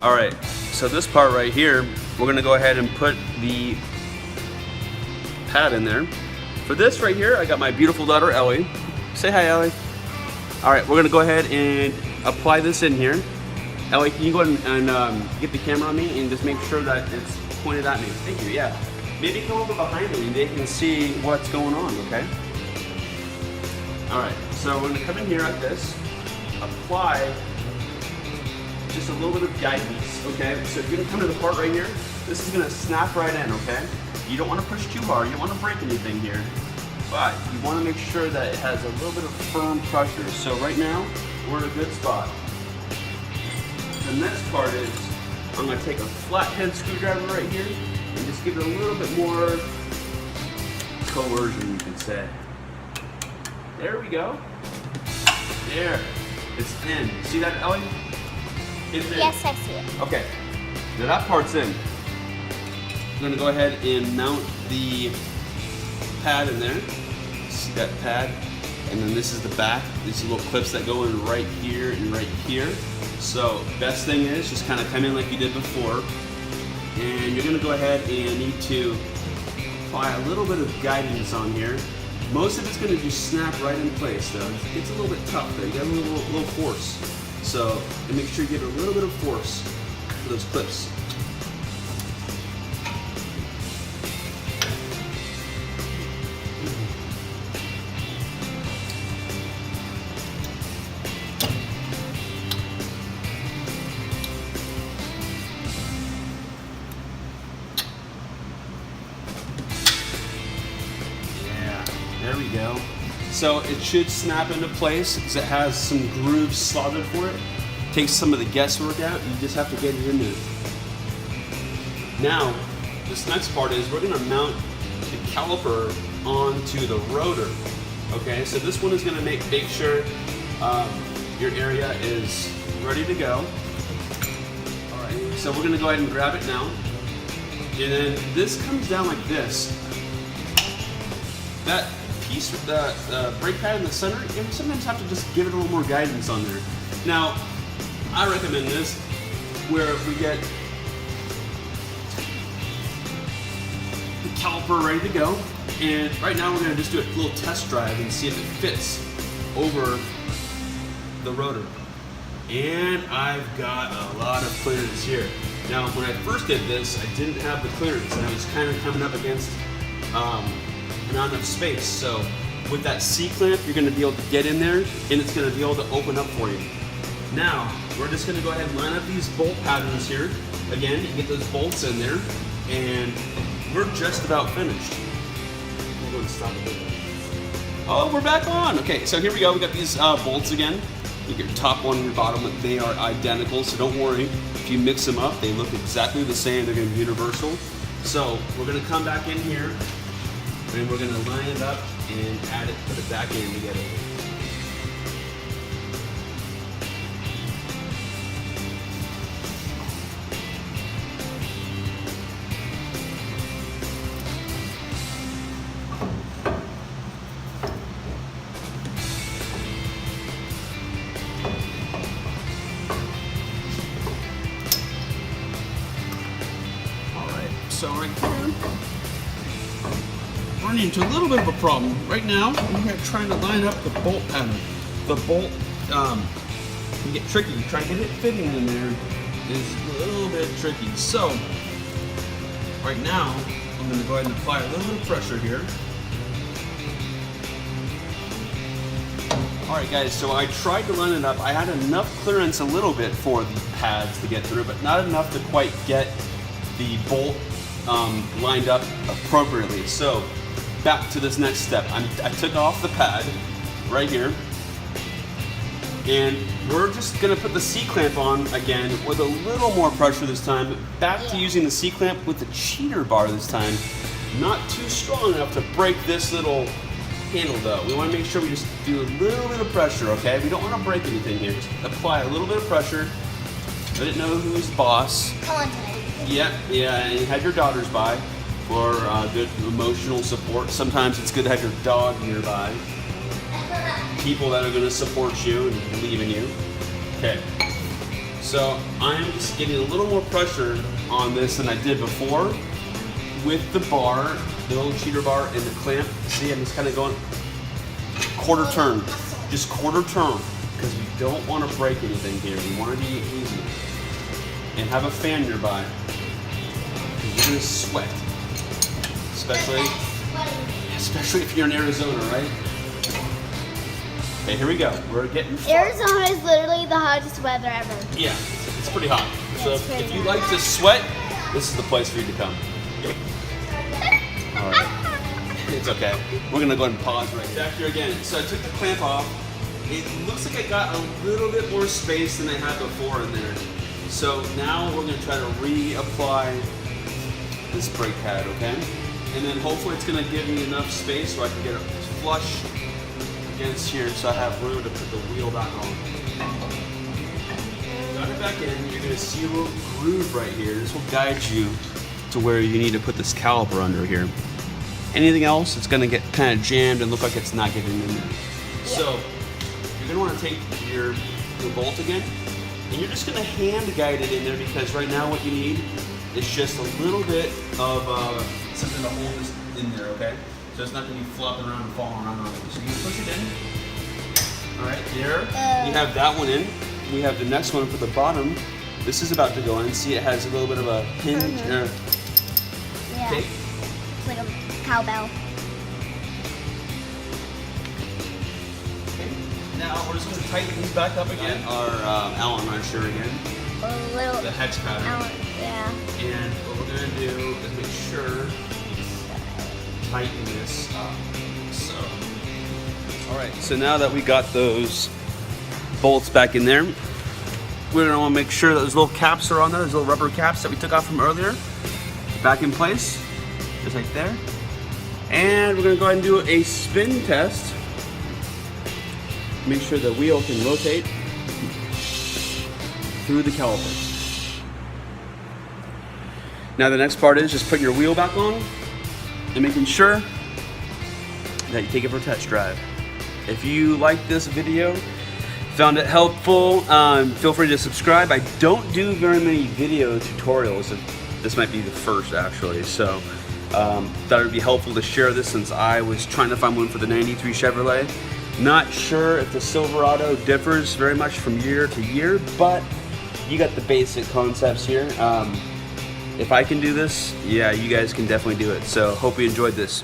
All right, so this part right here, we're gonna go ahead and put the pad in there. For this right here, I got my beautiful daughter, Ellie. Say hi, Ellie. All right, we're gonna go ahead and apply this in here. Ellie, can you go ahead and get the camera on me and just make sure that it's pointed at me? Thank you, yeah. Maybe come over behind me and they can see what's going on, okay? All right, so we're gonna come in here like this, apply just a little bit of guidance, okay? So you're gonna come to the part right here. This is gonna snap right in, okay? You don't wanna push too hard, you don't wanna break anything here, but you wanna make sure that it has a little bit of firm pressure. So right now, we're in a good spot. The next part is, I'm gonna take a flathead screwdriver right here and just give it a little bit more coercion, you could say. There we go. There, it's in. See that, Ellie? It's in. Yes, I see it. Okay, now that part's in. I'm gonna go ahead and mount the pad in there. See that pad? And then this is the back. These little clips that go in right here and right here. So best thing is just kind of come in like you did before. And you're gonna go ahead and need to apply a little bit of guidance on here. Most of it's gonna just snap right in place though. It's a little bit tough there. You got a little force. So and make sure you get a little bit of force for those clips. Yeah, there we go. So it should snap into place because it has some grooves slotted for it. Takes some of the guesswork out. You just have to get it in there. Now, this next part is we're going to mount the caliper onto the rotor. Okay, so this one is going to make sure your area is ready to go. All right, so we're going to go ahead and grab it now. And then this comes down like this. That piece with the brake pad in the center, you sometimes have to just give it a little more guidance on there. Now, I recommend this where we get the caliper ready to go. And right now we're gonna just do a little test drive and see if it fits over the rotor. And I've got a lot of clearance here. Now, when I first did this, I didn't have the clearance and I was kind of coming up against not enough space. So with that C-clamp, you're gonna be able to get in there and it's gonna be able to open up for you. Now, we're just gonna go ahead and line up these bolt patterns here. Again, you get those bolts in there and we're just about finished. I'm going to stop a bit. Oh, we're back on. Okay, so here we go. We got these bolts again. You get your top one and your bottom one. They are identical, so don't worry. If you mix them up, they look exactly the same. They're gonna be universal. So we're gonna come back in here and we're gonna line it up and add it, put it back in together. So right here, running into a little bit of a problem. Right now, we're trying to line up the bolt pattern. The bolt can get tricky. Trying to get it fitting in there is a little bit tricky. So right now, I'm going to go ahead and apply a little bit of pressure here. All right, guys. So I tried to line it up. I had enough clearance a little bit for the pads to get through, but not enough to quite get the bolt lined up appropriately. So back to this next step. I took off the pad right here and we're just gonna put the C-clamp on again with a little more pressure this time, but back to using the C-clamp with the cheater bar this time. Not too strong enough to break this little handle though. We wanna make sure we just do a little bit of pressure, okay? We don't wanna break anything here. Just apply a little bit of pressure. Let it know who's boss. Come on, tonight. Yeah, and have your daughters by for good emotional support. Sometimes it's good to have your dog nearby. People that are going to support you and believe in you. Okay. So I'm just getting a little more pressure on this than I did before with the bar, the little cheater bar and the clamp. See, I'm just kind of going quarter turn, just quarter turn, because we don't want to break anything here. We want to be easy. And have a fan nearby. You're gonna sweat, especially if you're in Arizona, right? Okay, here we go. We're getting far. Arizona is literally the hottest weather ever. Yeah, it's pretty hot. So pretty if you hot. like to sweat, this is the place for you to come. All right, it's okay. We're gonna go ahead and pause right back here again. So I took the clamp off. It looks like I got a little bit more space than I had before in there. So now we're gonna try to reapply this brake pad, okay? And then hopefully it's gonna give me enough space so I can get it flush against here so I have room to put the wheel back on. Got it back in, you're gonna see a little groove right here. This will guide you to where you need to put this caliper under here. Anything else, it's gonna get kind of jammed and look like it's not getting in there. So you're gonna wanna take your bolt again, and you're just gonna hand guide it in there because right now what you need is just a little bit of something to hold this in there, okay? So it's not gonna be flopping around and falling around on it. So you push it in. All right, there. We have that one in. We have the next one for the bottom. This is about to go in. See, it has a little bit of a hinge. Yeah. Okay. It's like a cowbell. Okay. Now we're just gonna tighten these back up again. Our Allen wrencher again. A little. The hex pattern. Yeah. And what we're gonna do is make sure tighten this up. So, all right. So now that we got those bolts back in there, we're gonna want to make sure that those little caps are on there. Those little rubber caps that we took off from earlier, back in place, just like there. And we're gonna go ahead and do a spin test. Make sure the wheel can rotate through the caliper. Now the next part is just putting your wheel back on and making sure that you take it for a test drive. If you like this video, found it helpful, feel free to subscribe. I don't do very many video tutorials. This might be the first actually, so thought it would be helpful to share this since I was trying to find one for the 93 Chevrolet. Not sure if the Silverado differs very much from year to year, but you got the basic concepts here. If I can do this, yeah, you guys can definitely do it. So hope you enjoyed this.